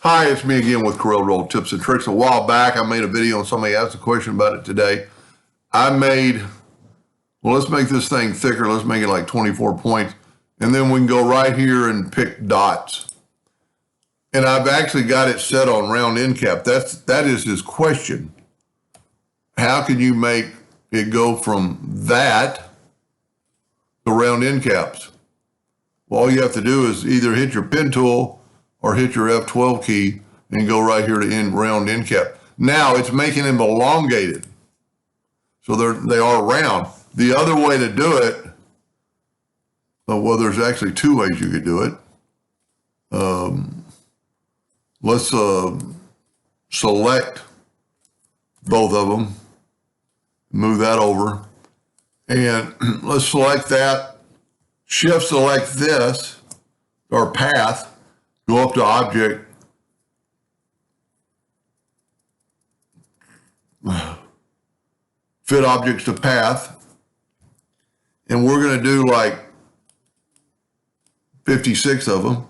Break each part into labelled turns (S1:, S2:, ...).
S1: Hi, it's me again with CorelDraw tips and tricks. A while back, I made a video and somebody asked a question about it today. Let's make this thing thicker. Let's make it like 24 points. And then we can go right here and pick dots. And I've actually got it set on round end cap. That is his question. How can you make it go from that to round end caps? Well, all you have to do is either hit your pen tool or hit your F12 key and go right here to round end cap. Now it's making them elongated. So they are round. The other way to do it, well, there's actually two ways you could do it. Let's select both of them, move that over, and let's select that, shift select this, or path, go up to object, fit objects to path, and we're going to do like 56 of them.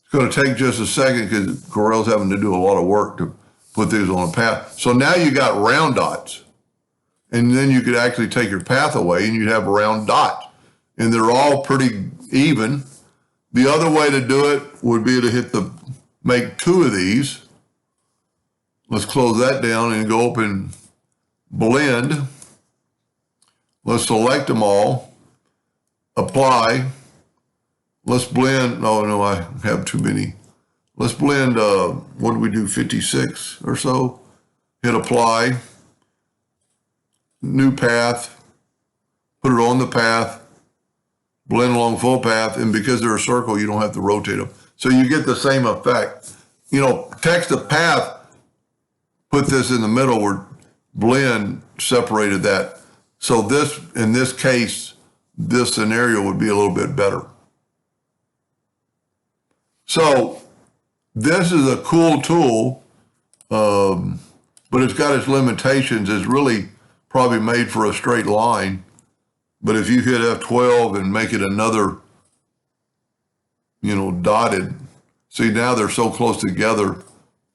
S1: It's going to take just a second because Corel's having to do a lot of work to put these on a path. So now you got round dots, and then you could actually take your path away and you'd have round dots, and they're all pretty even. The other way to do it would be to make two of these. Let's close that down and go up and blend. Let's select them all, apply. Let's blend, oh no, I have too many. Let's blend, what do we do, 56 or so? Hit apply, new path, put it on the path, blend along full path, and because they're a circle, you don't have to rotate them. So you get the same effect. You know, text to path, put this in the middle where blend separated that. So this, in this case, this scenario would be a little bit better. So this is a cool tool, but it's got its limitations. It's really probably made for a straight line. But if you hit F12 and make it another, dotted, see now they're so close together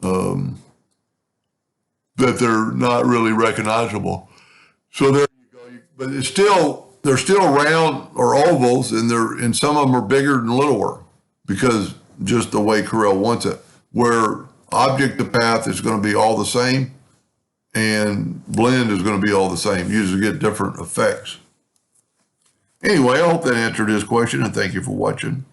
S1: that they're not really recognizable. So there you go. But they're still round or ovals, and some of them are bigger and littler because just the way Corel wants it, where object to path is going to be all the same and blend is going to be all the same. You just get different effects. Anyway, I hope that answered his question, and thank you for watching.